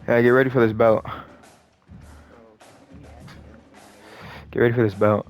Yeah, get ready for this belt. Get ready for this belt.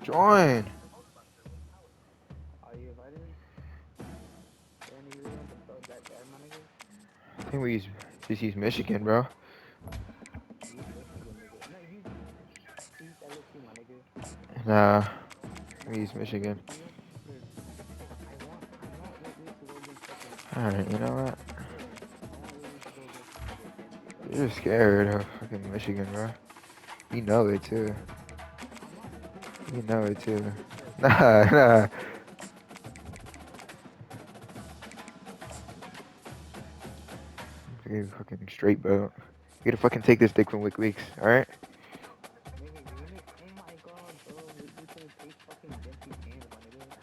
Join. Are you invited? Danny, you want to throw that guy, my nigga? I think we just use Michigan, bro. He's Michigan, nigga. No, he's LSU, my nigga. Nah, we Nah, use Michigan. he went for. I want Whitley to go against fucking Alright, you know what? Michigan. I want Whitley to go against Michigan. That's You're scared of fucking Michigan, bro. You know it too. I'm not scared. You know it too. It's just Nah, nah. You fucking straight belt. You gotta fucking take this dick from WikiLeaks, alright? nigga, you're gonna. Oh my god, bro. Whitley's gonna take fucking Dempsey's hands, my nigga.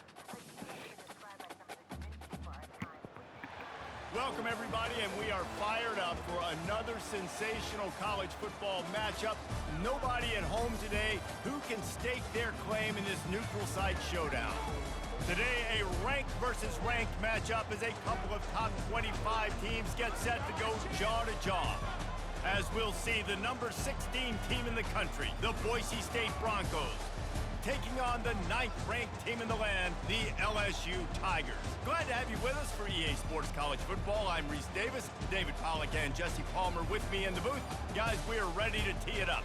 Welcome, everybody, and we are fired up for another sensational college football matchup. Nobody at home today who can stake their claim in this neutral site showdown. Today, a ranked versus ranked matchup as a couple of top 25 teams get set to go jaw to jaw. As we'll see, the number 16 team in the country, the Boise State Broncos, taking on the 9th-ranked team in the land, the LSU Tigers. Glad to have you with us for EA Sports College Football. I'm Reese Davis, David Pollack and Jesse Palmer with me in the booth. Guys, we are ready to tee it up.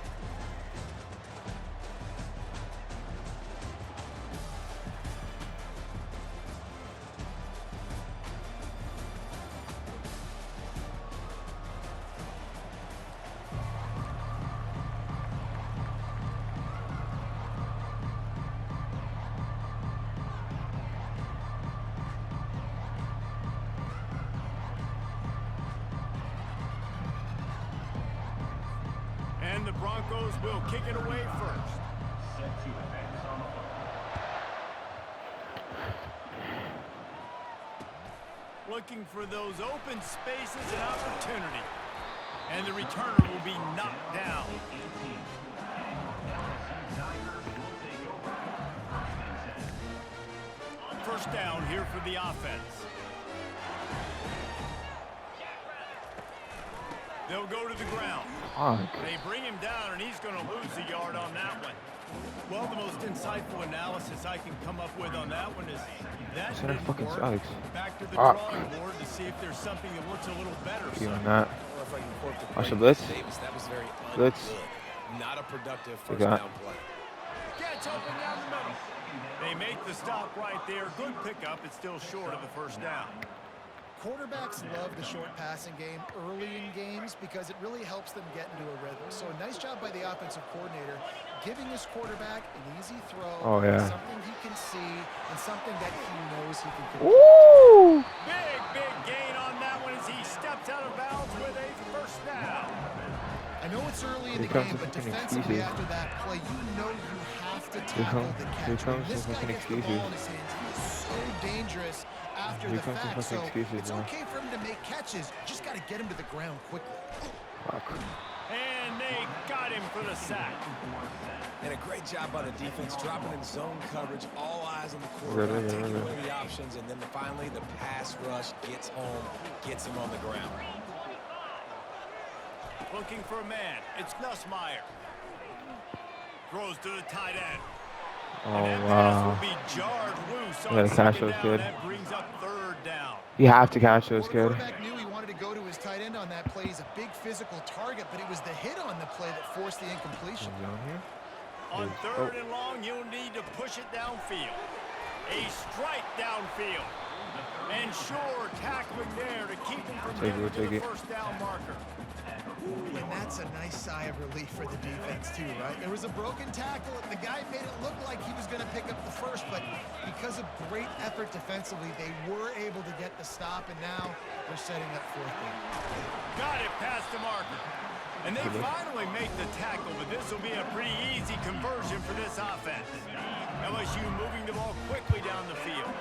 And the Broncos will kick it away first. Looking for those open spaces and opportunity. And the returner will be knocked down. First down here for the offense. They'll go to the ground. Fuck. They bring him down, and he's going to lose a yard on that one. Well, the most insightful analysis I can come up with on that one is that Center didn't fucking work. sucks. Back to the Fuck. drawing board to see if there's something that looks a little better. You son. on that? Or if I can quote the Watch the great blitz. Davis, that was very Blitz. ungood. Not a productive They first got- down play. Gets open down the middle. They make the stop right there. Good pickup. It's still short of the first down. Quarterbacks love the short passing game early in games because it really helps them get into a rhythm. So a nice job by the offensive coordinator giving his quarterback an easy throw, Oh, yeah. something he can see, and something that he knows he can complete. Woo! Big gain on that one as he steps out of bounds with a first down. I know it's early in Here the comes game, the but fucking defensively excuses. after that play, you know you have to Here tackle comes- the here catch. comes When this the guy fucking gets the ball excuses. in his hands, he's so dangerous after Here the comes the fact. fucking So excuses, it's man. okay for him to make catches. You just got to get him to the ground quickly. Fuck. And they got him for the sack. And a great job by the defense, dropping in zone coverage, all eyes on the quarterback, taking away the options, and then finally the pass rush gets home, gets him on the ground. Looking for a man. It's Nussmeier. Throws to the tight end. Oh, And that pass wow. will be jarred loose on Yeah, catch second those, down. kid. That brings up third down. You have to catch those, Well, the kid. quarterback knew he wanted to go to his tight end on that play. He's a big physical target, but it was the hit on the play that forced the incompletion. On third and long, you'll need to push it downfield. A strike downfield. And Shore tackling there to keep him from getting to the first down marker. And that's a nice sigh of relief for the defense too, right? There was a broken tackle. The guy made it look like he was going to pick up the first, but because of great effort defensively, they were able to get the stop, and now they're setting up fourth down. Got it past the marker. And they finally make the tackle, but this will be a pretty easy conversion for this offense. LSU moving the ball quickly down the field.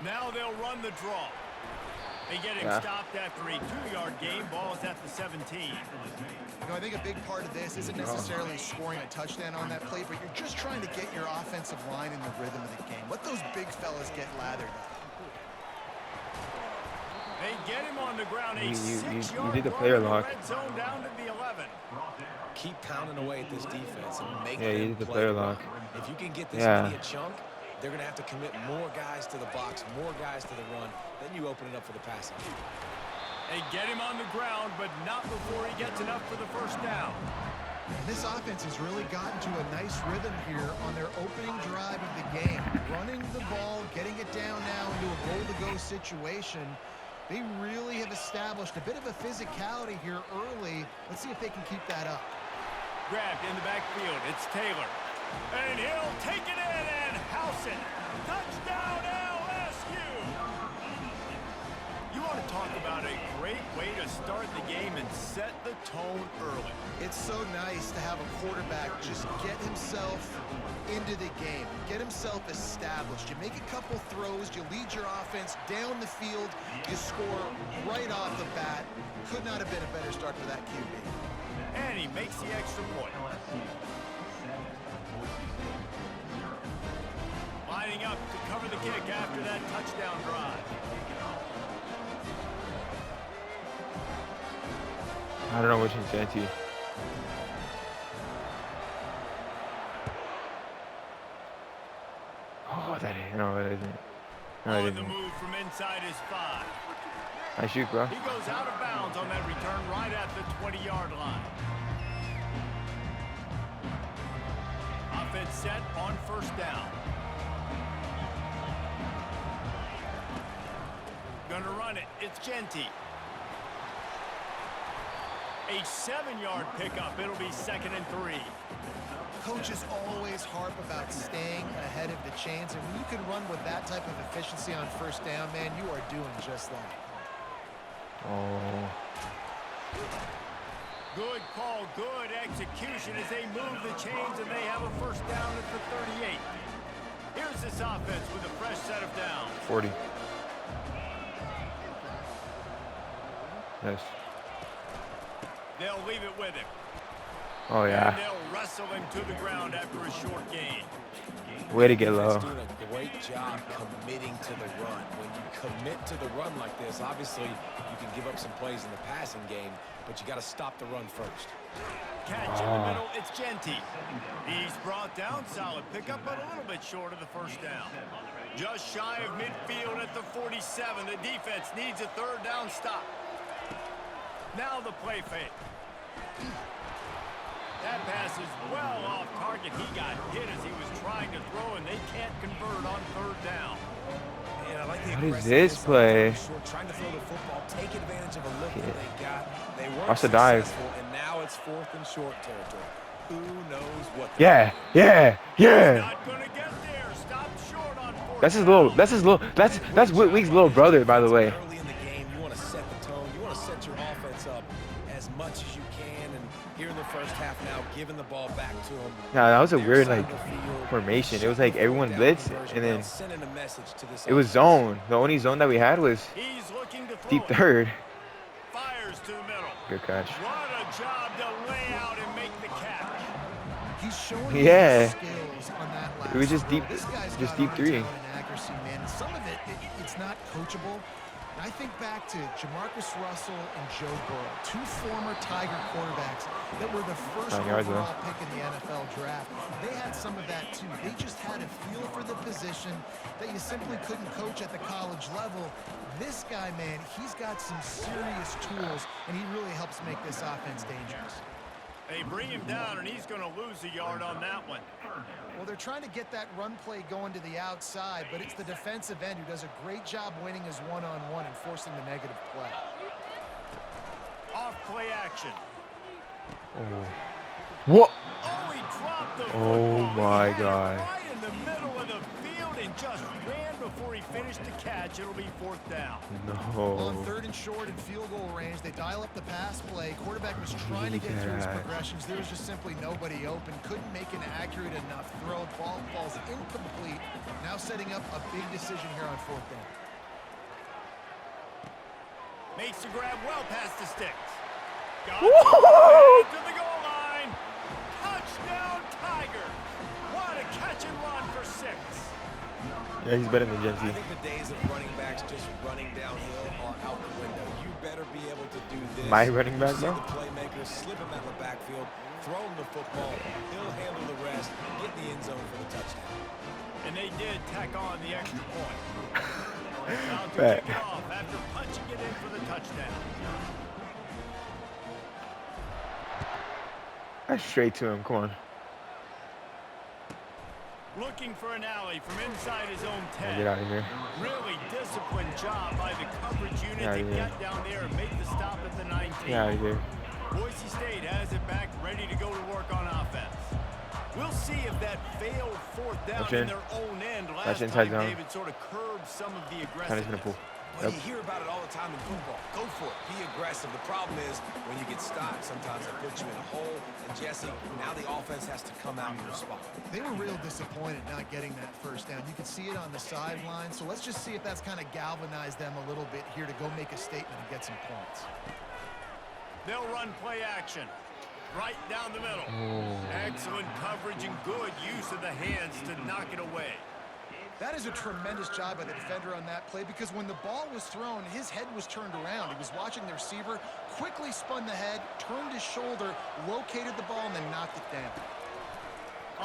Now they'll run the draw. They get him stopped after a 2-yard gain. Ball is at the 17. You know, I think a big part of this isn't necessarily scoring a touchdown on that play, but you're just trying to get your offensive line in the rhythm of the game. Let those big fellas get lathered up. They get him on the ground. A You 6-yard did the run player in the lock. red zone down to the 11. Keep pounding away at this defense and make Yeah, you them did the play player the run. lock. If you can get this Yeah. many a chunk, they're going to have to commit more guys to the box, more guys to the run. Then you open it up for the passing. They get him on the ground, but not before he gets enough for the first down. And this offense has really gotten to a nice rhythm here on their opening drive of the game. Running the ball, getting it down now into a goal-to-go situation. They really have established a bit of a physicality here early. Let's see if they can keep that up. Grabbed in the backfield. It's Taylor. And he'll take it in and house it. Touchdown LSU! You want to talk about a great way to start the game and set the tone early. It's so nice to have a quarterback just get himself into the game, get himself established. You make a couple throws, you lead your offense down the field, you score right off the bat. Could not have been a better start for that QB. And he makes the extra point. Lining up to cover the kick after that touchdown drive. I don't know which is Janty. Oh, that is. No, it isn't. No, it On the isn't. move from inside his 5. I shoot, bro. He goes out of bounds on that return right at the 20-yard line. Offense set on first down. Gonna run it. It's Genty. A 7-yard pickup. It'll be 2nd and 3. Coaches always harp about staying ahead of the chains, and when you can run with that type of efficiency on first down, man, you are doing just that. Oh. Good call, good execution as they move the chains and they have a first down at the 38. Here's this offense with a fresh set of downs. 40. Yes. They'll leave it with him. Oh, And yeah. they'll wrestle him to the ground after a short gain. Way to get low. Defense doing a great job committing to the run. When you commit to the run like this, obviously you can give up some plays in the passing game, but you got to stop the run first. Catch in the middle, it's Genty. He's brought down, solid pickup, but a little bit short of the first down. Just shy of midfield at the 47. The defense needs a third down stop. Now the play fake. That pass is well off target. He got hit as he was trying to throw, and they can't convert on third down. And I like the What is aggressiveness this on play? third short, trying to throw the football, take advantage of a look that they got. They weren't Watch the dive. successful, and now it's 4th and short territory. Who knows what? Yeah, yeah, yeah. Not gonna get there. Stop short on fourth That's his down. little. That's Whitweek's little brother, by the way. Early in the game, you want to set the tone. You want to set your offense up as much as you can. And here in the first half now, giving the ball back to them. Yeah, that was a Their weird side like of the field, formation. It was like shutting everyone down blitzed, conversion and then routes, sending a message to this it was offense. zone. The only zone that we had was He's looking to throw deep it. third. Good catch. What a job to lay out and make the catch. He's showing Yeah. skills on that last It was just throw. deep- This guy's just got deep arm three. talent and accuracy, man. And some of it's not coachable. And I think back to Jamarcus Russell and Joe Burrow, two former Tiger quarterbacks that were the first 9 yards, overall pick in the NFL draft. They had some of that too. They just had a feel for the position that you simply couldn't coach at the college level. This guy, man, he's got some serious tools, and he really helps make this offense dangerous. They bring him down, and he's going to lose a yard on that one. Well, they're trying to get that run play going to the outside, but it's the defensive end who does a great job winning his one-on-one and forcing the negative play. Off play action. What? Oh, he dropped the Oh football. my He had it God. right in the middle of the field and just ran before he finished the catch. It'll be 4th down. On No. 3rd and short and field goal range, they dial up the pass play. Quarterback was trying to get through his Yeah. progressions. There was just simply nobody open. Couldn't make an accurate enough throw. Ball falls incomplete. Now setting up a big decision here on 4th down. Makes the grab well past the sticks. Got Woo! it to the goal line. Touchdown, Tiger. What a catch and run for 6. Yeah, he's better than I Gen Z. think the days of running backs just running downhill are out the window. You better be able to do this. My running back, See bro? the playmaker, slip him out of the backfield, throw him the football. He'll handle the rest, get in the end zone for the touchdown. And they did tack on the extra point. Now to Bet. kick it off after punching it in for the touchdown. That's straight to him. Come on. Looking for an alley from inside his own Get 10. out of here. Really disciplined job by the coverage unit Yeah, to yeah. get down there and make the stop at the 19. Get out of here. Boise State has it back, ready to go to work on offense. We'll see if that failed 4th down Watch in in. their own end last Watch inside time zone. David sort of curbed some of the Kind of gonna aggressiveness. pull. Well, Yep. you hear about it all the time in football. Go for it. Be aggressive. The problem is when you get stopped, sometimes they put you in a hole. And Jesse, now the offense has to come out and respond. They were real disappointed not getting that 1st down. You could see it on the sideline. So let's just see if that's kind of galvanized them a little bit here to go make a statement and get some points. They'll run play action. Right down the middle. Excellent coverage and good use of the hands to knock it away. That is a tremendous job by the defender on that play because when the ball was thrown, his head was turned around. He was watching the receiver, quickly spun the head, turned his shoulder, located the ball, and then knocked it down.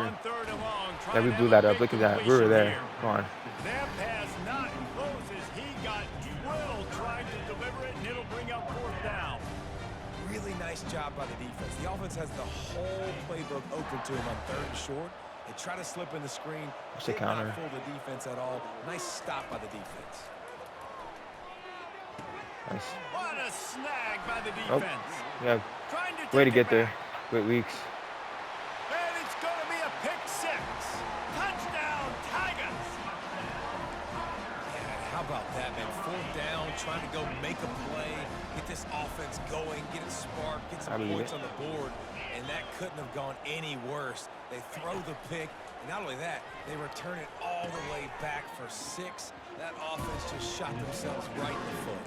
On 3rd and long. Yeah, we blew that up. Look at that. We were there. Come on. That pass not close as he got drilled trying to deliver it, and it'll bring up 4th down. Really nice job by the defense. The offense has the whole playbook open to him on 3rd and short. They try to slip in the screen. What's the Did not counter? fool the defense at all. Nice stop by the defense. Nice. What a snag by the Oh. defense. Yeah. Trying to Way to take get it there. back. Wait, weeks. And it's going to be a pick 6. Touchdown, Tigers. Yeah, how about that, man? 4th down, trying to go make a play, get this offense going, get it sparked, get I some believe points it. on the board, and that couldn't have gone any worse. They throw the pick, and not only that, they return it all the way back for 6. That offense just shot themselves right in the foot.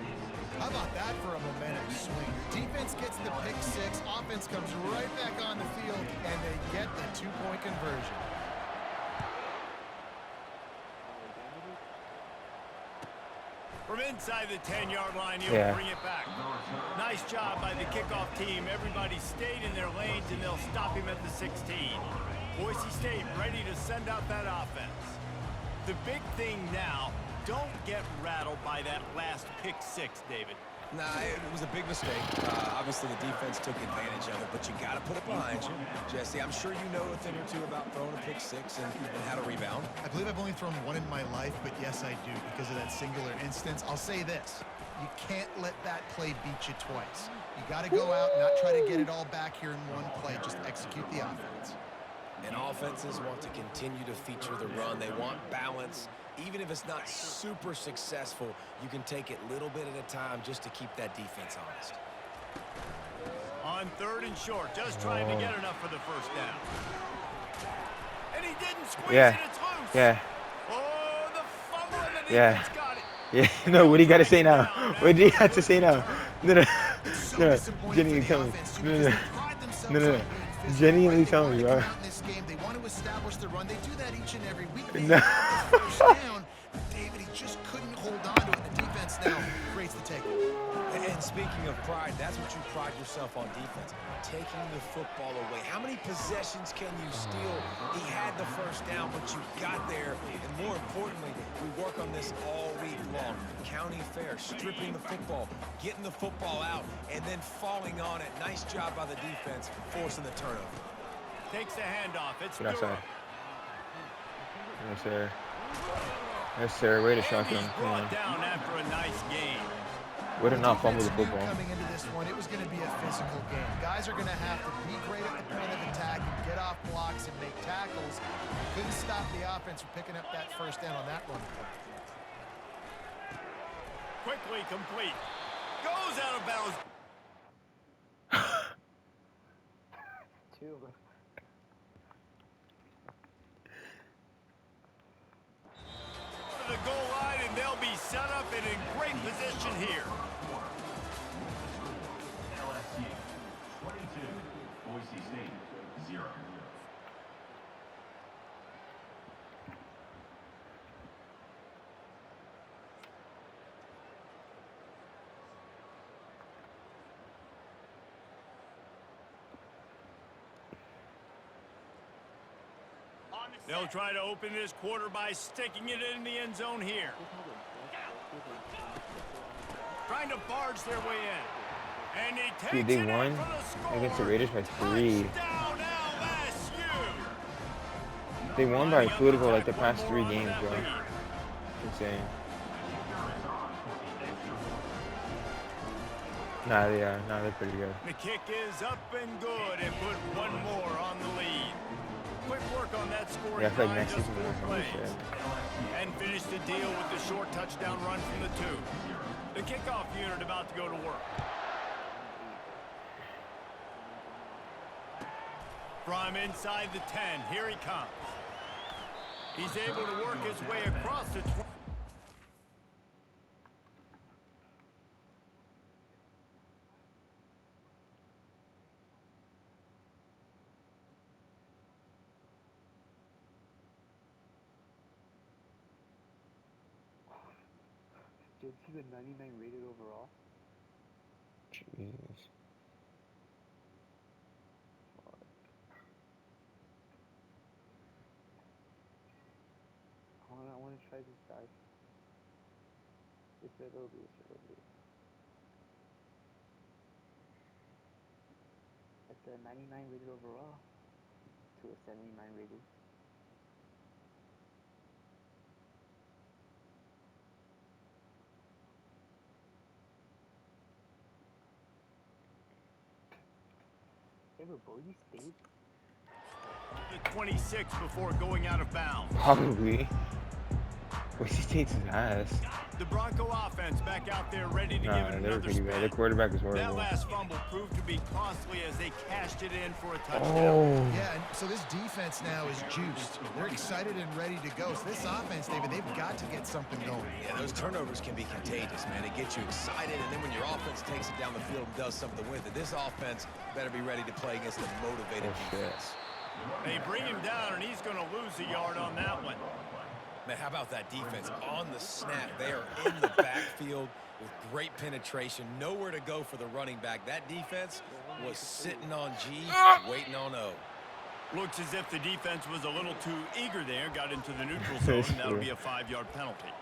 How about that for a momentum swing? Your defense gets the pick 6, offense comes right back on the field, and they get the 2-point conversion. From inside the 10-yard line, he'll Yeah. bring it back. Nice job by the kickoff team. Everybody stayed in their lanes, and they'll stop him at the 16. Boise State ready to send out that offense. The big thing now, don't get rattled by that last pick 6, David. Nah, it was a big mistake. Obviously, the defense took advantage of it, but you got to put it behind you. Jesse, I'm sure you know a thing or two about throwing a pick 6 and how to rebound. I believe I've only thrown one in my life, but yes, I do because of that singular instance. I'll say this. You can't let that play beat you twice. You got to go out and not try to get it all back here in one play. Just execute the offense. And offenses want to continue to feature the run. They want balance. Even if it's not super successful, you can take it little bit at a time just to keep that defense honest. On 3rd and short, just trying to get enough for the 1st down. And he didn't squeeze Yeah. it, it's loose. Yeah. Oh, the fumble and the Yeah. defense got it. Yeah. No, what do you got to say now? What do you have to say now? No, no. so No, disappointing genuinely for tell the me. offense, too, No, because no, they pride themselves no, no, on no. being physical, Genuinely right? They tell want me, to bro. come out in this game. They want to establish the run. They do that each and every week. They No. had the first down. But David, he just couldn't hold on to it. The defense now creates the takeaway. And speaking of pride, that's what you pride yourself on defense, taking the football away. How many possessions can you steal? He had the first down, but you got there. And more importantly, we work on this all week long. County fair, stripping the football, getting the football out, and then falling on it. Nice job by the defense, forcing the turnover. Takes the handoff. It's Get outside. Durham. Yes, sir. Yes, sir. Way to And shock he's him. brought down after a nice gain. Way to not fumble the Defense knew football. coming into this one, it was going to be a physical game. Guys are going to have to be great at the point of attack and get off blocks and make tackles. Couldn't stop the offense from picking up that first down on that run play. Quickly complete. Goes out of bounds. Two. To the goal line, and they'll be set up and in great position here. LSU 22, Boise State 0. They'll try to open this quarter by sticking it in the end zone here. Trying to barge their way in. And he takes Dude, they it in won for the score. against the Raiders by 3. Touchdown LSU. They won by a Lining up field to goal like the tack one past more 3 onto games, that bro. lead. Insane. Nah, they are. Nah, they're pretty good. The kick is up and good and put one more on the lead. Quick work on that scoring Yeah, I feel like drive, next just season 4 we're going to plays. And finish the deal with the short touchdown run from the 2. The kickoff unit about to go to work. From inside the 10, here he comes. He's able to work his way across the 20. Did he the 99 rated overall? Jesus. I want to try this guy. It's a little bit. It's a 99 rated overall to a 79 rated. They were Boise State. The 26 before going out of bounds. Probably. Boise State's ass. The Bronco offense back out there ready to Nah, give it they were another pretty bad. spin. Their quarterback was That horrible. last fumble proved to be costly as they cashed it in for a touchdown. Oh. Yeah, and so this defense now is juiced. They're excited and ready to go. So this offense, David, they've got to get something going. Yeah, those turnovers can be contagious, man. They get you excited, and then when your offense takes it down the field and does something with it, this offense better be ready to play against a motivated Oh, shit. defense. They bring him down, and he's going to lose a yard on that one. Man, how about that defense on the snap? They are in the backfield with great penetration. Nowhere to go for the running back. That defense was sitting on G, waiting on O. Looks as if the defense was a little too eager there, got into the neutral zone, and that'll be a 5-yard penalty.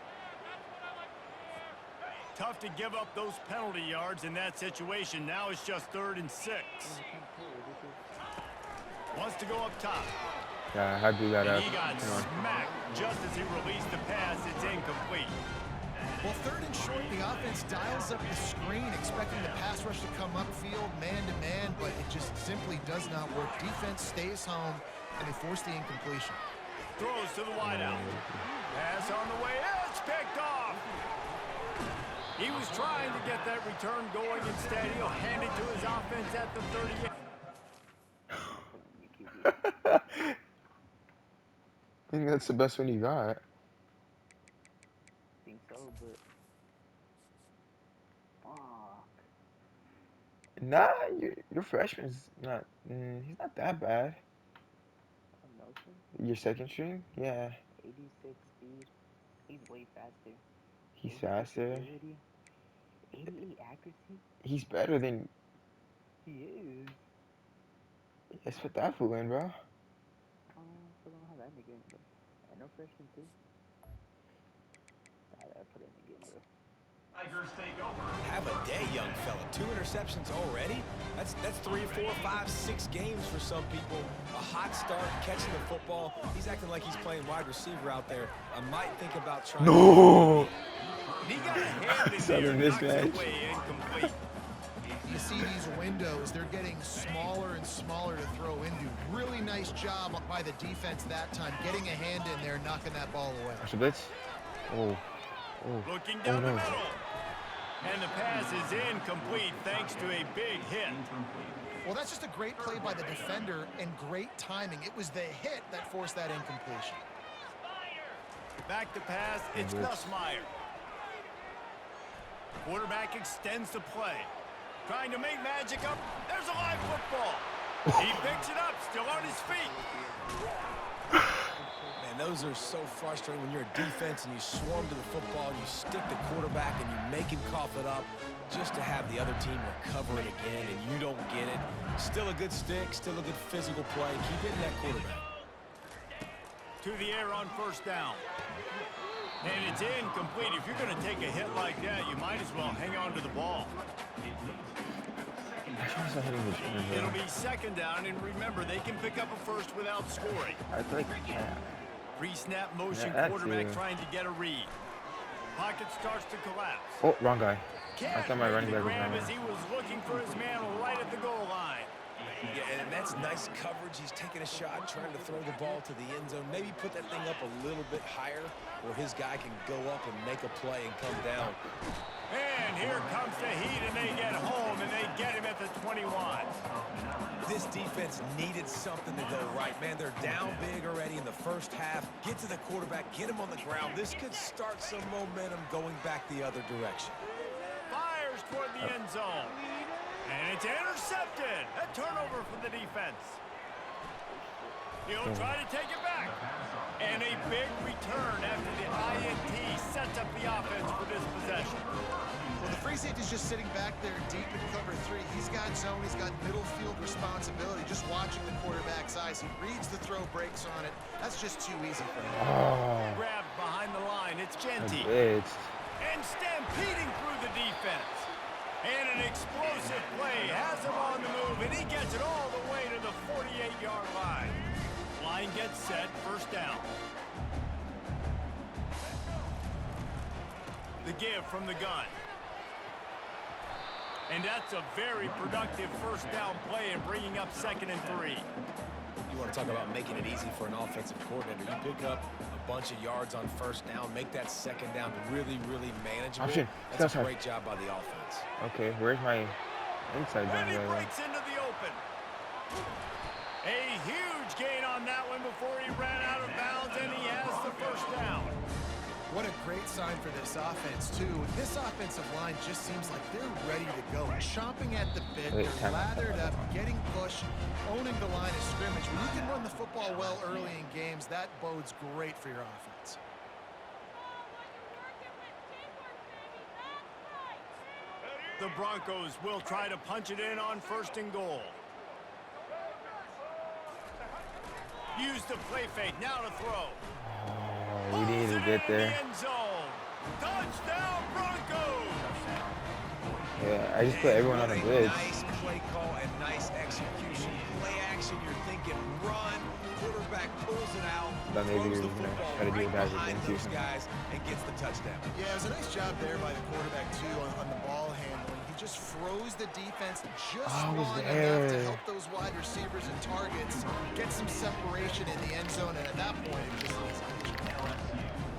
Tough to give up those penalty yards in that situation. Now it's just 3rd and 6. Wants to go up top. Yeah, I blew that And up. he got Come on. smacked just as he released the pass. It's incomplete. Well, 3rd and short, the offense dials up the screen, expecting the pass rush to come upfield, man-to-man, but it just simply does not work. Defense stays home, and they force the incompletion. Throws to the wideout. Pass on the way. It's picked off. He was trying to get that return going. Instead, he'll hand it to his offense at the 38. I think that's the best one you got. I think so, but fuck. Nah, your freshman's not. He's not that bad. Nelson, Your second string? Yeah, 86 speed. He's way faster. he's 86 faster. agility, 88 accuracy. He's better than. He is. Let's put that fool in, bro. Still don't have that nigga in, bro. And no freshman too. I put in the game, bro. Tigers take over. Have a day, young fella. 2 interceptions already? That's 3, 4, 5, 6 games for some people. A hot start, catching the football. He's acting like he's playing wide receiver out there. I might think about trying No! He got a hand in Southern there, knocks it mismatch. away, incomplete. You see these windows, they're getting smaller and smaller to throw into. Really nice job by the defense that time, getting a hand in there, knocking that ball away. Watch the blitz. Oh. Oh. Looking down no. the middle. And the pass is incomplete thanks to a big hit. Well, that's just a great play by the defender and great timing. It was the hit that forced that incompletion. Back to pass, it's Nussmeier. Quarterback extends the play. Trying to make magic up. There's a live football. He picks it up, still on his feet. Man, those are so frustrating when you're a defense and you swarm to the football, you stick the quarterback and you make him cough it up just to have the other team recover it again and you don't get it. Still a good stick, still a good physical play. Keep hitting that quarterback. To the air on first down. And it's incomplete. If you're going to take a hit like that, you might as well hang on to the ball. He's not hitting the corner, bro. It'll be second down, and remember, they can pick up a first without scoring. I feel like. Pre-snap motion, Yeah, quarterback that's, trying to get a read. Pocket starts to collapse. Oh, wrong guy. Can't thought my make running the back was grab running. as he was looking for his man right at the goal line. Yeah, and that's nice coverage. He's taking a shot, trying to throw the ball to the end zone. Maybe put that thing up a little bit higher where his guy can go up and make a play and come down. And here comes the heat, and they get home, and they get him at the 21. This defense needed something to go right. Man, they're down big already in the first half. Get to the quarterback, get him on the ground. This could start some momentum going back the other direction. Fires toward the end zone. And it's intercepted. A turnover for the defense. He'll try to take it back. And a big return after the INT sets up the offense for this possession. Well, the free safety's just sitting back there deep in cover 3. He's got zone, he's got middle field responsibility, just watching the quarterback's eyes. He reads the throw, breaks on it. That's just too easy for him. Oh. Grabbed behind the line. It's Genty. Blitz. And stampeding through the defense. And an explosive play has him on the move, and he gets it all the way to the 48-yard line. Line gets set, first down. The give from the gun. And that's a very productive first down play and bringing up 2nd and 3. You want to talk about making it easy for an offensive coordinator. You pick up a bunch of yards on first down, make that second down really, really manageable. Option. That's a great job by the offense. Okay, where's my inside zone? And he by the way? breaks into the open. A huge gain on that one before he ran out of bounds, and he has the first down. What a great sign for this offense, too. This offensive line just seems like they're ready to go. Chomping at the bit, Wait, they're time out. lathered up, getting pushed, owning the line of scrimmage. When you can run the football well early in games, that bodes great for your offense. The Broncos will try to punch it in on 1st and goal. Use the play fake, now to throw. Oh, we needed to get there. End zone. Touchdown Broncos! Yeah, I just put everyone on a blitz. Nice play call and nice execution. Play action, you're thinking run. Quarterback pulls it out. Thought maybe throws he the was gonna football try to do right a bad behind against you. those guys and gets the touchdown. Yeah, it was a nice job there by the quarterback, too, on the ball handling. He just froze the defense just long enough to help those wide receivers and targets get some separation in the end zone, and at that point, it just needs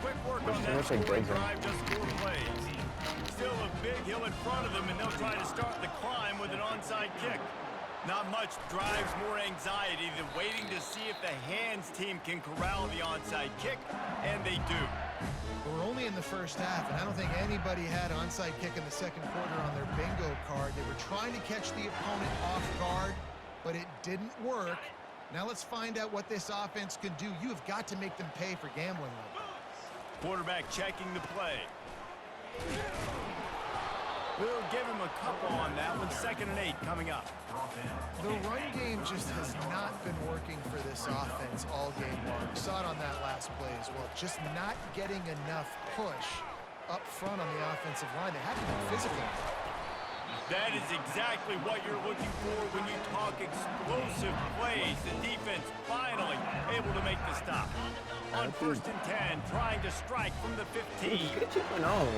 Quick work on that scoring drive, just 4 plays. Still a big hill in front of them, and they'll try to start the climb with an onside kick. Not much drives more anxiety than waiting to see if the hands team can corral the onside kick, and they do. We're only in the first half, and I don't think anybody had onside kick in the second quarter on their bingo card. They were trying to catch the opponent off guard, but it didn't work. Now let's find out what this offense can do. You have got to make them pay for gambling like that. Quarterback checking the play. We'll give him a couple on that one. 2nd and 8 coming up. The run game just has not been working for this offense all game long. We saw it on that last play as well. Just not getting enough push up front on the offensive line. They haven't been physical. That is exactly what you're looking for when you talk explosive plays. The defense finally able to make the stop. On 1st and 10, trying to strike from the 15. Get 2.0.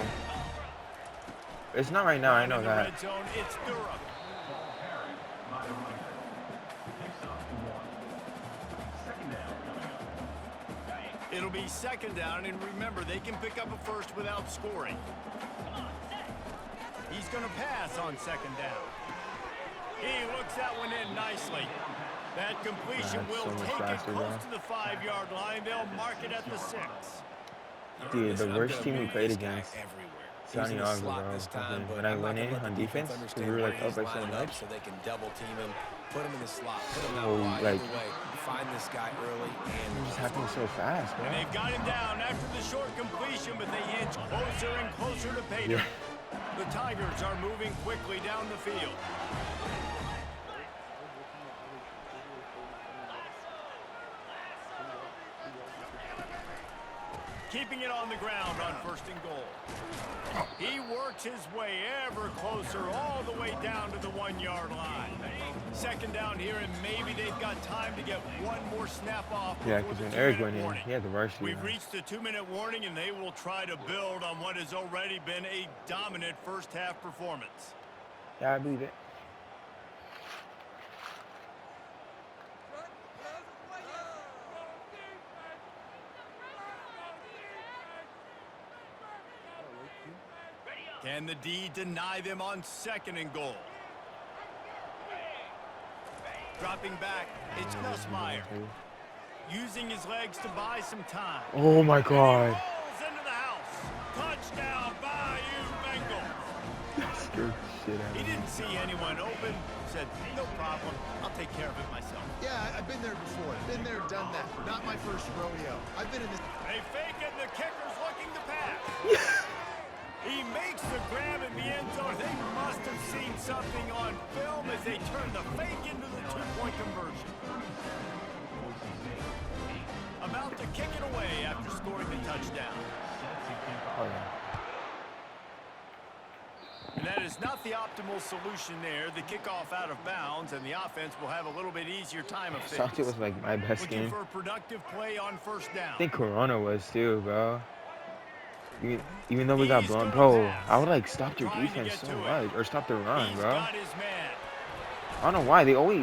It's not right now, I know In the that. red zone, it's Durham. It'll be 2nd down, and remember, they can pick up a first without scoring. He's going to pass on 2nd down. He looks that one in nicely. That completion will so much take it faster, close bro. to the 5-yard line. They'll mark it at the 6. Dude, the Listen, worst I'm team gonna we move played this guy against. everywhere. Sonny He's in the Ogden, slot bro. this time, but When I I'm not went gonna in let on the defense, understand we were like where up he's by so lining up much. so they can double team him, put him in the slot, put him out Oh, wide. like- Either way, find this guy early and It just happened so fast, bro. And they've got him down after the short completion, but they inch closer and closer to pay dirt. The Tigers are moving quickly down the field. Keeping it on the ground on 1st and goal. He works his way ever closer all the way down to the 1-yard line. 2nd down here, and maybe they've got time to get one more snap off. Yeah, before because the when Eric 2-minute went in, warning. he had the varsity. We've on. reached the 2-minute warning, and they will try to build on what has already been a dominant first-half performance. Yeah, I believe it. Can the D deny them on 2nd and goal? Dropping back, it's Nussmeier. Using his legs to buy some time. Oh my And he God. rolls into the house. Touchdown, Bayou Bengals. That scared the shit out He of me. didn't see anyone open. Said, no problem. I'll take care of it myself. Yeah, I've been there before. Been there, done that. Not my first rodeo. I've been in this. They fake it, the kicker's looking to pass. He makes the grab in the end zone. They must have seen something on film as they turn the fake into the 2-point conversion. About to kick it away after scoring the touchdown. Oh, yeah. And that is not the optimal solution there. The kickoff out of bounds, and the offense will have a little bit easier time of Santi things. was like my best Looking game. for a productive play on 1st down. I think Corona was too, bro. Even though we got blown, bro, I would like stop their defense so much, or stop their run, He's bro. got his man. I don't know why they only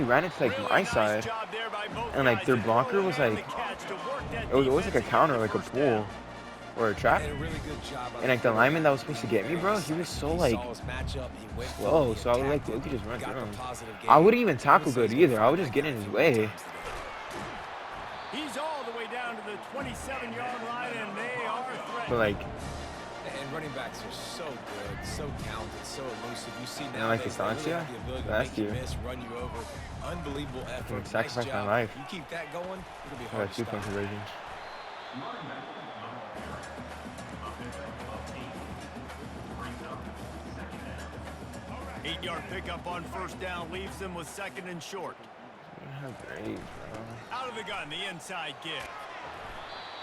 ran it to like Really my nice side, job there by both and like guys their to blocker throw was in on like, the catch to work that it was always like a defense counter, and like a get the pull first or a trap. Did a really good job out And like the of lineman that was supposed to get me, bro, he was so He like saw his matchup, he went for slow, it, he so I would like attacked to it, could just run got through the him. positive I gain. wouldn't even tackle Obviously, good he's gonna either. I would find just that get in guy his a few way. times today. He's all the way down to the 27-yard line, and they are threatening. But like, And running backs are so good, so talented, so elusive. You see And like nowadays, they really Estancia, have the ability to last make you year. miss, run you over. Unbelievable effort. Nice sacrificed my job. life. You keep that going, it'll be I hard got to 2-point stop. conversion. 8-yard pickup on 1st down leaves them with 2nd and short. How great, bro. Out of the gun, the inside give.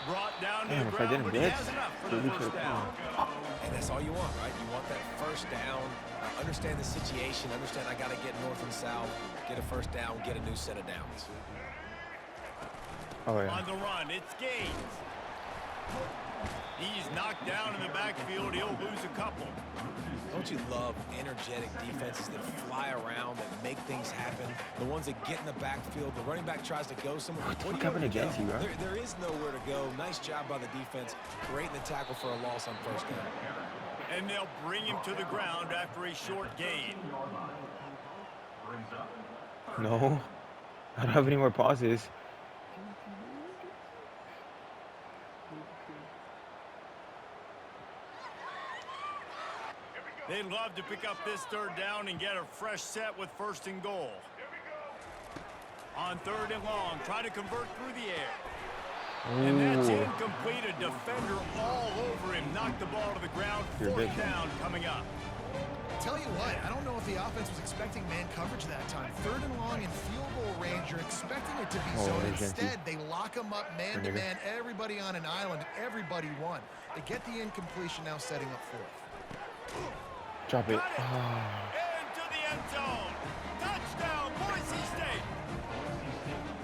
Brought down to Damn, the if I ground, didn't but he blitz, has enough for we the could've 1st down. And that's all you want, right? You want that 1st down. Understand the situation. Understand I got to get north and south, get a 1st down, get a new set of downs. Oh yeah. On the run, it's Gaines. He's knocked down in the backfield. He'll lose a couple. Don't you love energetic defenses that fly around, that make things happen? The ones that get in the backfield, the running back tries to go somewhere. What the Where do fuck you happened want against to you, go? bro? There is nowhere to go. Nice job by the defense, creating the tackle for a loss on 1st down. And they'll bring him to the ground after a short gain. No, I don't have any more pauses. They'd love to pick up this third down and get a fresh set with 1st and goal. On 3rd and long, try to convert through the air. And that's Ooh. incomplete. A defender all over him. Knocked the ball to the ground. You're 4th big. down coming up. Tell you what, I don't know if the offense was expecting man coverage that time. 3rd and long in field goal range, you're expecting it to be Oh, zone. agency. Instead, they lock them up man-to-man, everybody on an island, everybody won. They get the incompletion, now setting up 4th. Drop it. Got it. Into the end zone. Touchdown, Boise State.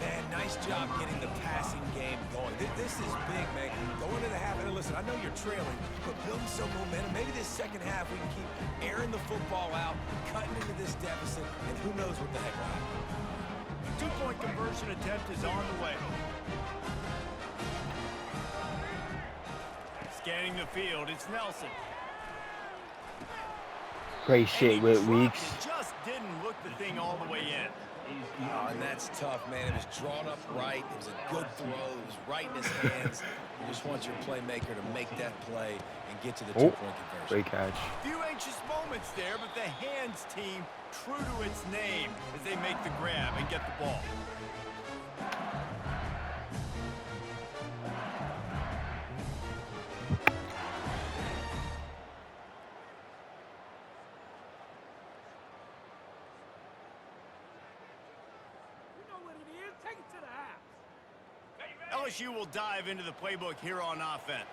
Man, nice job getting the passing game going. This is big, man. Going into the half, and listen, I know you're trailing, but building some momentum. Maybe this second half we can keep airing the football out, cutting into this deficit, and who knows what the heck will happen. 2-point conversion attempt is on the way. Scanning the field, it's Nelson. Great And shit he with dropped Weeks. it, just didn't look the thing all the way in. Oh, and that's tough, man. It was drawn up right. It was a good throw. It was right in his hands. You just want your playmaker to make that play and get to the Oh, two-point conversion. great catch. Few anxious moments there, but the hands team true to its name as they make the grab and get the ball. LSU will dive into the playbook here on offense.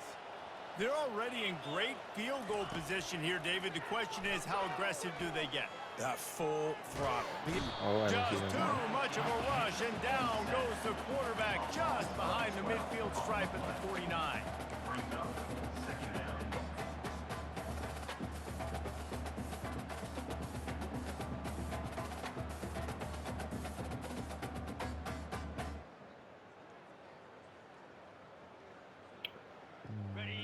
They're already in great field goal position here, David. The question is, how aggressive do they get? Full throttle. Oh, I didn't see Just that. too much of a rush, and down goes the quarterback just behind the midfield stripe at the 49.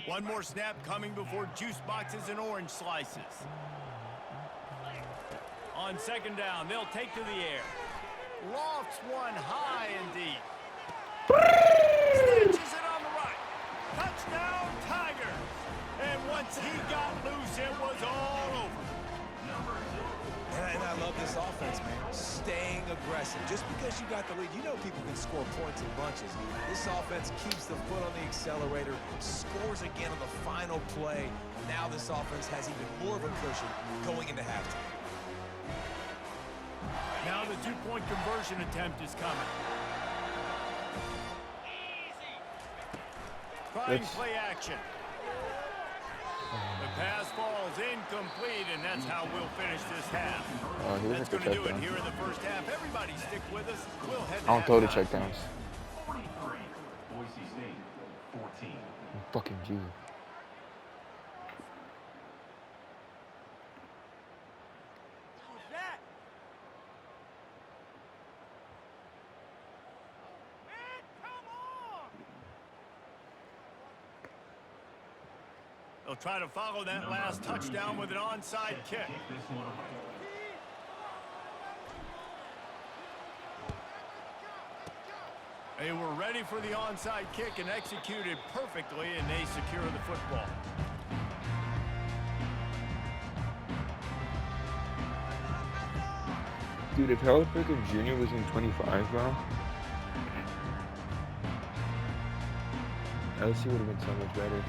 One more snap coming before juice boxes and orange slices. On 2nd down, they'll take to the air. Lofts one high and deep. Snatches it on the right. Touchdown, Tigers. And once he got loose, it was all over. And I love this offense, man. Staying aggressive. Just because you got the lead, you know people can score points in bunches. This offense keeps the foot on the accelerator, scores again on the final play. Now this offense has even more of a cushion going into halftime. Now the 2-point conversion attempt is coming. Trying play action. The pass falls incomplete, and that's how we'll finish this half. Oh, he was That's at the going to do it checkdown. here in the first half. Everybody stick with us. We'll head to I don't throw the halftime. checkdowns. 43, Boise State, 14. Fucking G. They'll try to follow that last touchdown with an onside kick. Take this one away. They were ready for the onside kick and executed perfectly, and they secure the football. Dude, if Harold Pickett Jr. was in 25, bro, LSU would have been so much better.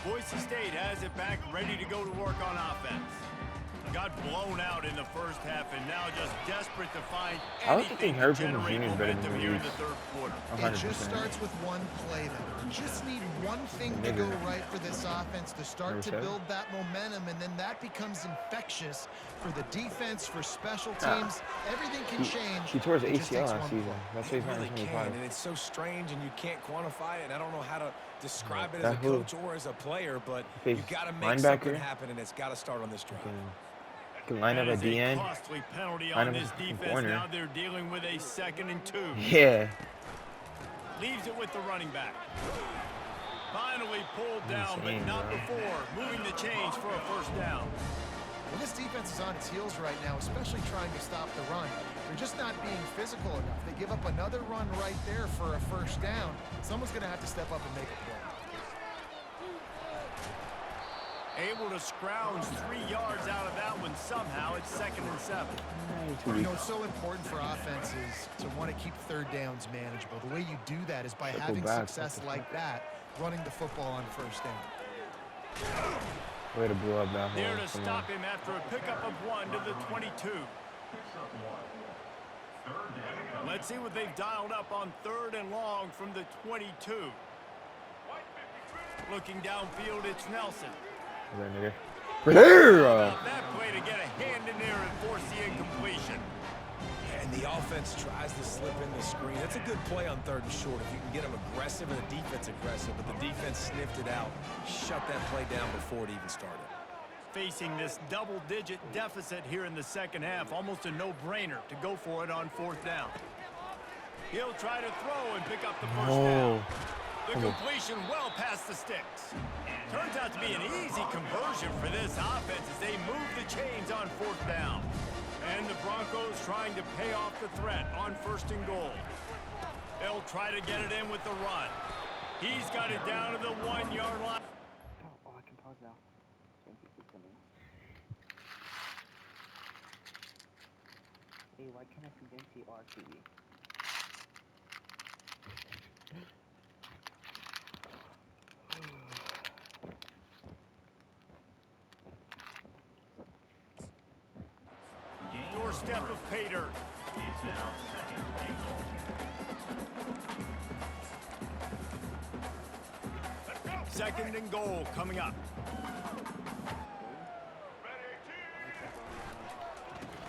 Boise State has it back, ready to go to work on offense. Got blown out in the first half, and now just desperate to find I don't anything think to Harold Pickett generate Jr. is better than momentum here in the Reeves. third quarter. It just 100%. starts with one play, though. You just need one thing to go right for this offense to start to Number 7. build that momentum, and then that becomes infectious for the defense, for special Ah. teams. Everything can change. He tore his It just ACL takes last one season. play. That's why he's It not in really can, 25. and it's so strange, and you can't quantify it, and I don't know how to describe it as That a who? coach or as a player, but Face you got to make something linebacker. happen, and it's got to start on this drive. Can line up That at is the a end. costly penalty Line on up this at the defense. corner. Now they're dealing with a 2nd and 2. Yeah. Leaves it with the running back. Finally pulled down, but Insane, not bro. before moving the chains for a first down. Well, this defense is on its heels right now, especially trying to stop the run. They're just not being physical enough. They give up another run right there for a first down. Someone's going to have to step up and make a play. Able to scrounge 3 yards out of that one somehow. It's 2nd and 7. You know, it's so important for offenses to want to keep third downs manageable. The way you do that is by having success like that, running the football on first down. Way to blow up that hole. There to stop him after a pickup of 1 to the 22. Let's see what they've dialed up on 3rd and long from the 22. Looking downfield, it's Nelson. Right there. That play to get a hand in there and force the incompletion. And the offense tries to slip in the screen. That's a good play on 3rd and short if you can get them aggressive and the defense aggressive, but the defense sniffed it out, shut that play down before it even started. Facing this double-digit deficit here in the 2nd half, almost a no-brainer to go for it on 4th down. He'll try to throw and pick up the first down. The completion well past the sticks. Turns out to be an easy conversion for this offense as they move the chains on 4th down. And the Broncos trying to pay off the threat on 1st and goal. They'll try to get it in with the run. He's got it down to the 1-yard line. Oh, I can pause now. Thank you for coming. Hey, why can't I convince you RTV? Doorstep of Pater. It's now 2nd and goal. 2nd and goal coming up.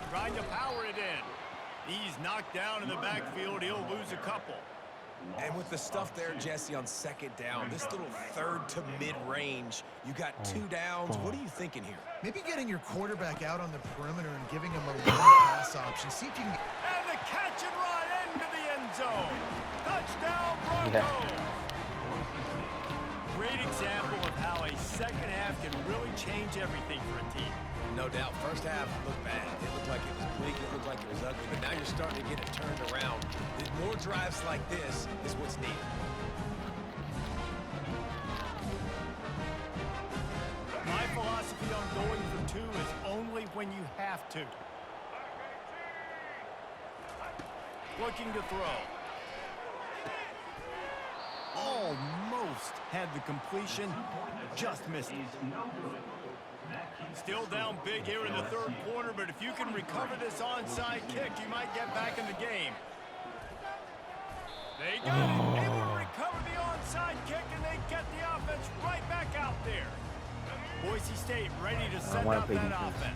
Trying to power it in. He's knocked down in the backfield. He'll lose a couple. And with the stuff there, Jesse, on 2nd down, this little 3rd to mid-range, you got 2 downs. What are you thinking here? Maybe getting your quarterback out on the perimeter and giving him a long pass option. See if you can get... And the catch and run into the end zone. Touchdown, Broncos. Great example of how a 2nd half can really change everything for a team. No doubt. First half looked bad. It looked like it was bleak. It looked like it was ugly. But now you're starting to get it turned around. More drives like this is what's needed. My philosophy on going for 2 is only when you have to. Looking to throw. Almost had the completion. Just missed it. Still down big here in the 3rd quarter, but if you can recover this onside kick, you might get back in the game. They got it, able to recover the onside kick, and they get the offense right back out there. Boise State ready to send out that offense.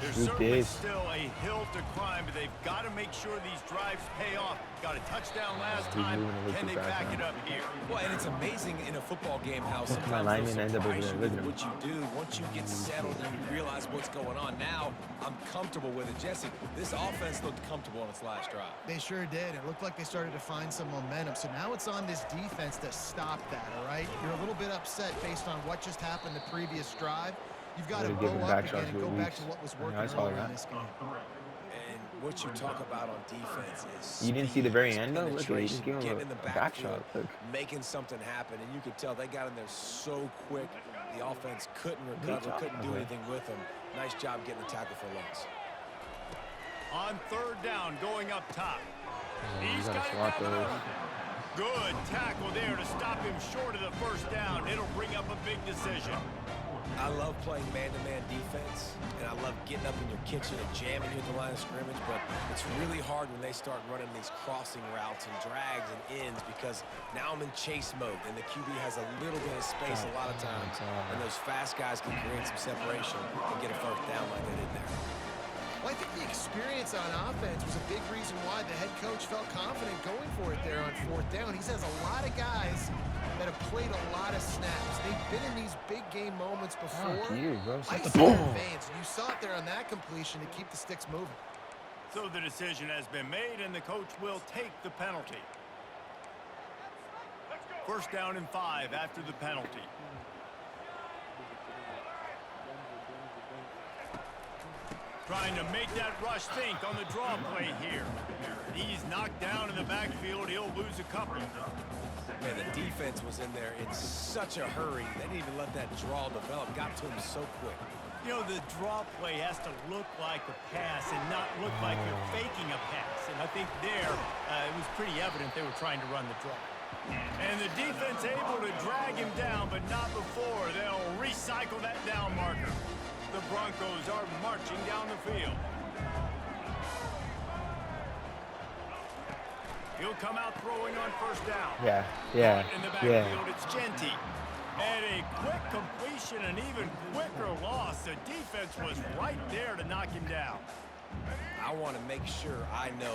There's certainly still a hill to climb, but they've got to make sure these drives pay off. Got a touchdown last time. Can they back it up here? Well, and it's amazing in a football game how sometimes they'll surprise you with what you do. Once you get settled and you realize what's going on, now I'm comfortable with it. Jesse, this offense looked comfortable on its last drive. They sure did. It looked like they started to find some momentum. So now it's on this defense to stop that, all right? You're a little bit upset based on what just happened the previous drive. You've got to bow up again and go back to what was working earlier in this game. And what you talk about on defense is you didn't see the very end though? Look, penetration, he just gave him getting in the a back backfield, shot. Look. making something happen, and you could tell they got in there so quick. The offense couldn't recover, couldn't do anything with them. Nice job getting the tackle for loss. On 3rd down, going up top. He's gotta got it swap down the those. middle. Good tackle there to stop him short of the first down. It'll bring up a big decision. I love playing man-to-man defense, and I love getting up in your kitchen and jamming you at the line of scrimmage, but it's really hard when they start running these crossing routes and drags and ends because now I'm in chase mode, and the QB has a little bit of space a lot of times, and those fast guys can create some separation and get a first down like they did there. Well, I think the experience on offense was a big reason why the head coach felt confident going for it there on 4th down. He says a lot of guys that have played a lot of snaps. They've been in these big game moments before. Ice in their veins, and you saw it there on that completion to keep the sticks moving. So the decision has been made, and the coach will take the penalty. 1st down and 5 after the penalty. Trying to make that rush think on the draw play here. He's knocked down in the backfield. He'll lose a couple. Man, the defense was in there in such a hurry. They didn't even let that draw develop. Got to him so quick. You know, the draw play has to look like a pass and not look like you're faking a pass. And I think there, it was pretty evident they were trying to run the draw. And the defense able to drag him down, but not before they'll recycle that down marker. The Broncos are marching down the field. He'll come out throwing on first down. Yeah. In the backfield, it's Genty. And a quick completion, an even quicker loss. The defense was right there to knock him down. I want to make sure I know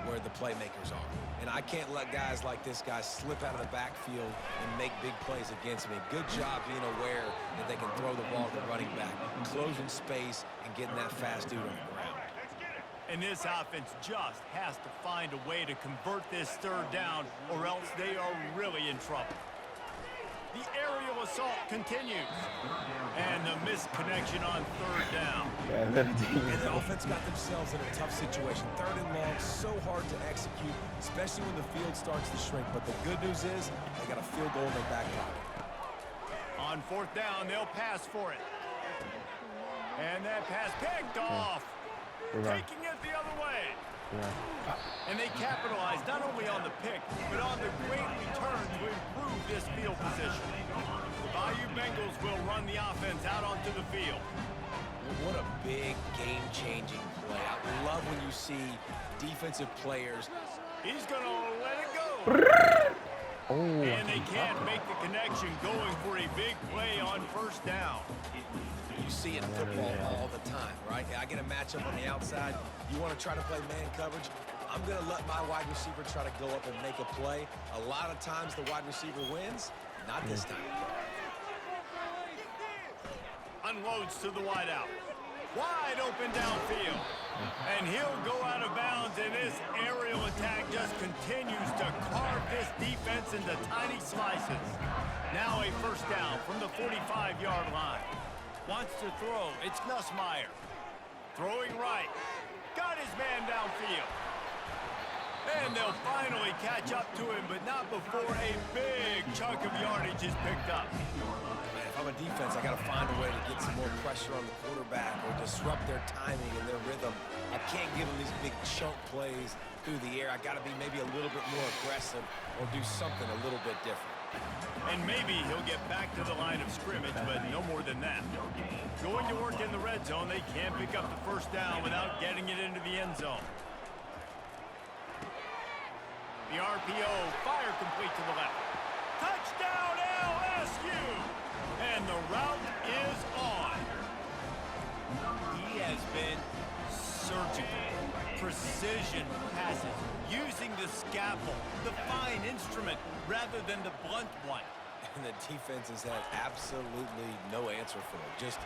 where the playmakers are. And I can't let guys like this guy slip out of the backfield and make big plays against me. Good job being aware that they can throw the ball to the running back, closing space, and getting that fast dude on the ground. And this offense just has to find a way to convert this third down, or else they are really in trouble. The aerial assault continues. And the missed connection on third down. And the offense got themselves in a tough situation. Third and long, so hard to execute, especially when the field starts to shrink. But the good news is they got a field goal in their back pocket. On fourth down, they'll pass for it. And that pass picked off. Taking it the other way. And they capitalized not only on the pick, but on the great return to improve this field position. The Bayou Bengals will run the offense out onto the field. What a big game-changing play. I love when you see defensive players. He's going to let it go. And they can't make the connection, going for a big play on first down. You see it in football all the time, right? I get a matchup on the outside. You want to try to play man coverage? I'm going to let my wide receiver try to go up and make a play. A lot of times the wide receiver wins. Not this time. Unloads to the wideout. Wide open downfield. And he'll go out of bounds, and this aerial attack just continues to carve this defense into tiny slices. Now a first down from the 45-yard line. Wants to throw. It's Nussmeier. Throwing right. Got his man downfield. And they'll finally catch up to him, but not before a big chunk of yardage is picked up. Man, if I'm a defense, I got to find a way to get some more pressure on the quarterback or disrupt their timing and their rhythm. I can't give them these big chunk plays through the air. I got to be maybe a little bit more aggressive or do something a little bit different. And maybe he'll get back to the line of scrimmage, but no more than that. Going to work in the red zone, they can't pick up the first down without getting it into the end zone. The RPO, fire complete to the left. Touchdown LSU! And the route is on. He has been surgical, precision passes, using the scalpel, the fine instrument, rather than the blunt one. And the defense has had absolutely no answer for him. Just,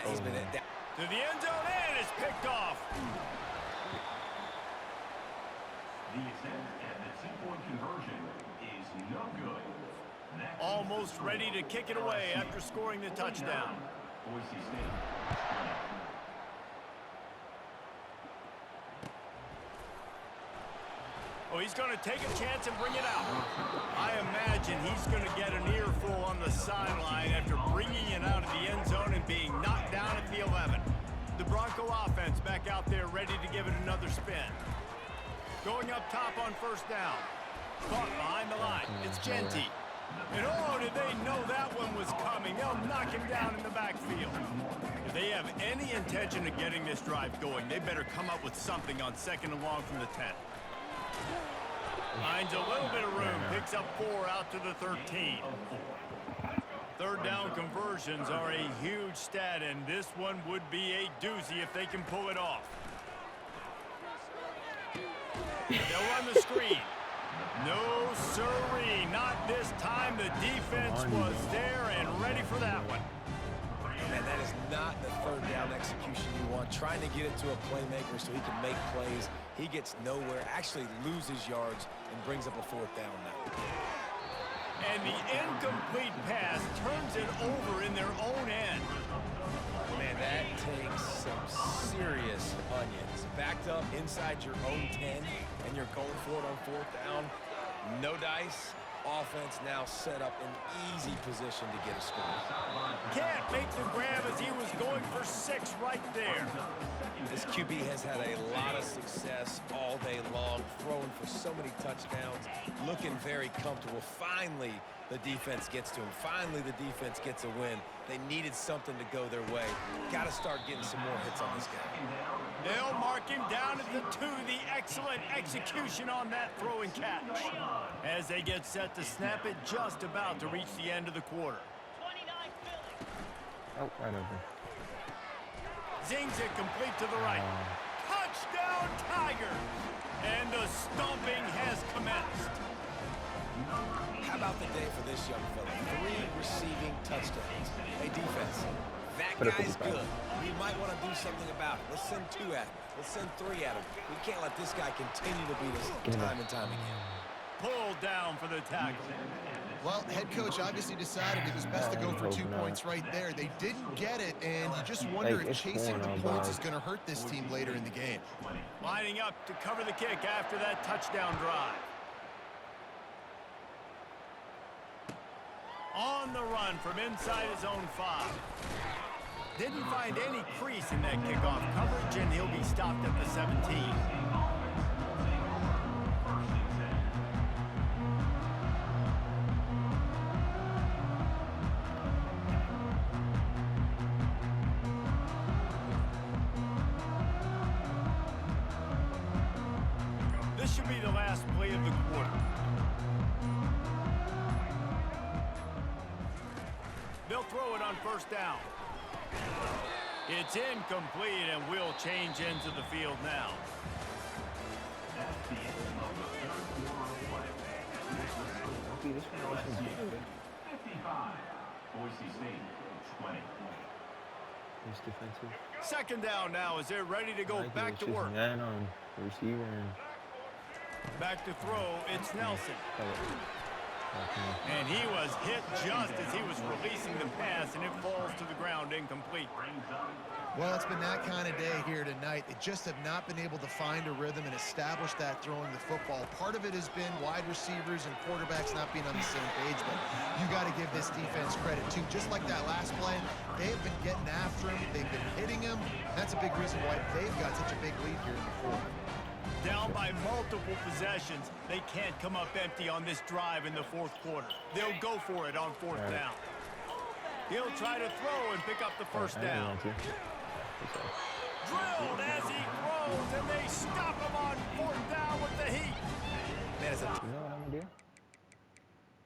he's been at that. To the end zone, and it's picked off. The attempt at the two-point conversion is no good. Next, Almost ready to kick it away after scoring the touchdown. Boise State. Oh, he's going to take a chance and bring it out. I imagine he's going to get an earful on the sideline after bringing it out of the end zone and being knocked down at the 11. The Bronco offense back out there ready to give it another spin. Going up top on first down. Caught behind the line. It's Genty. And oh, did they know that one was coming? They'll knock him down in the backfield. If they have any intention of getting this drive going, they better come up with something on second and long from the 10. Finds a little bit of room, picks up 4 out to the 13. Third down conversions are a huge stat, and this one would be a doozy if they can pull it off. They'll run the screen. No siree, not this time. The defense was there and ready for that one. Man, that is not the third down execution you want. Trying to get it to a playmaker so he can make plays. He gets nowhere, actually loses yards, and brings up a fourth down now. And the incomplete pass turns it over in their own end. Man, that takes some serious onions. Backed up inside your own 10, and you're going for it on 4th down. No dice. Offense now set up an easy position to get a score. Can't make the grab as he was going for 6 right there. This QB has had a lot of success all day long, throwing for so many touchdowns, looking very comfortable. Finally, the defense gets to him. Finally, the defense gets a win. They needed something to go their way. Got to start getting some more hits on this guy. They'll mark him down at the 2. The excellent execution on that throw and catch. As they get set to snap it, just about to reach the end of the quarter. Oh, right over. Zings it complete to the right. Touchdown, Tigers! And the stomping has commenced. How about the day for this young fella? 3 receiving touchdowns. Hey, defense, that Put it guy's 55. good. We might want to do something about it. Let's send 2 at him. Let's send 3 at him. We can't let this guy continue to beat us time and time again. Pulled down for the tackle. Well, head coach obviously decided it was best to go for 2 points right there. They didn't get it, and you just wonder Like, if it's chasing the going on, points dog. is going to hurt this team later in the game. Lining up to cover the kick after that touchdown drive. On the run from inside his own 5. Didn't find any crease in that kickoff coverage, and he'll be stopped at the 17. This should be the last play of the quarter. They'll throw it on 1st down. It's incomplete, and we'll change ends of the field now. Okay, this one wasn't good. 55. Boise State, 20. It's defensive. 2nd down now as they're ready to go Like, back it's to just work. Man on the receiver and Back to throw, it's Nelson. oh, And he was hit just as he was releasing the pass, and it falls to the ground incomplete. Well, it's been that kind of day here tonight. They just have not been able to find a rhythm and establish that throwing the football. Part of it has been wide receivers and quarterbacks not being on the same page, but you got to give this defense credit, too. Just like that last play, they have been getting after him. They've been hitting him. That's a big reason why they've got such a big lead here in the 4th. Down by multiple possessions, they can't come up empty on this drive in the 4th quarter. They'll go for it on 4th Right. down. He'll try to throw and pick up the 1st down. Drilled as he throws, and they stop him on 4th down with the heat. Man, it's a You know what I'm gonna do?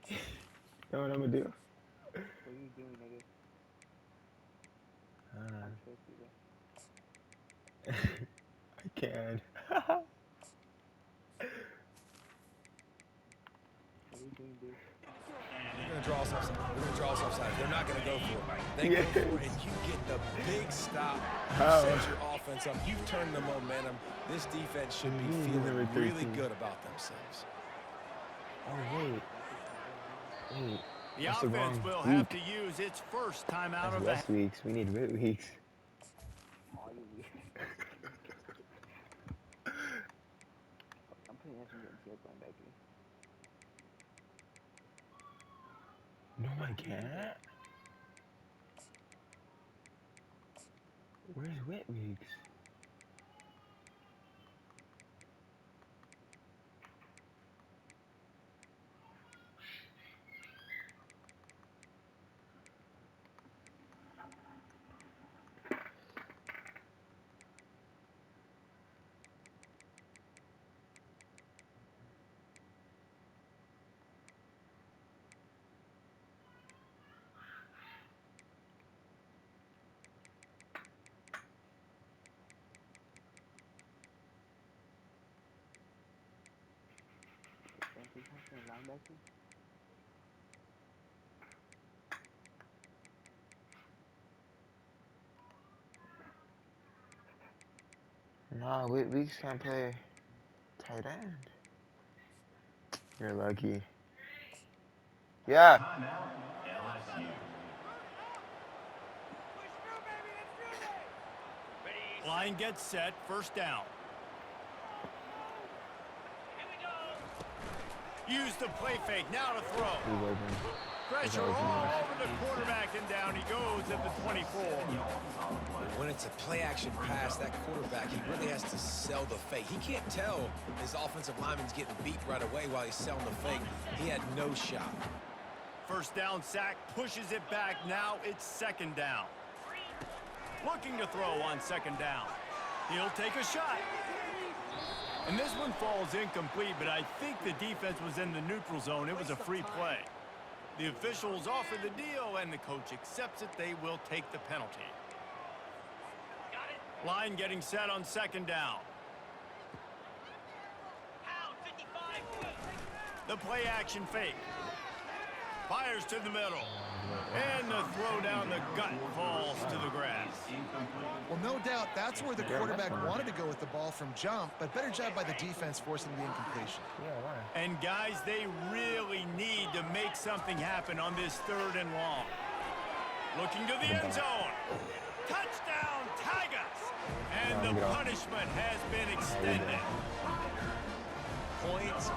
You know what I'm gonna do? What are you doing, nigga? I can't. What are you doing, dude? We're going to draw us offside. We're going to draw us offside. They're not going to go for it. They Yeah. go for it, and you get the big stop. You How? set your offense up. You've turned the momentum. This defense should be feeling Number really 13. good about themselves. Oh wait. Wait. The That's the offense wrong will have week. to use its first time out That's of the West weeks. We need Wit weeks. All you weak. I'm putting Anthony in field linebacker. No, I can't. Where's Wit weeks? Anthony Thompson in linebacker. Nah, Wit weeks can't play tight end. You're lucky. Yeah. Timeout, LSU. Line gets set, first down. Use the play fake, now to throw. He's open. Pressure all over the quarterback, and down he goes at the 24. When it's a play-action pass, that quarterback, he really has to sell the fake. He can't tell his offensive lineman's getting beat right away while he's selling the fake. He had no shot. First down sack, pushes it back. Now it's second down. Looking to throw on second down. He'll take a shot. And this one falls incomplete, but I think the defense was in the neutral zone. It was a free play. The officials offer the deal, and the coach accepts it. They will take the penalty. Line getting set on second down. The play action fake. Fires to the middle. And the throw down the gut falls to the grass. Well, no doubt that's where the quarterback wanted to go with the ball from jump, but better job by the defense forcing the incompletion. Yeah, why? And guys, they really need to make something happen on this third and long. Looking to the end zone. Touchdown, Tigers! And the punishment has been extended. Points,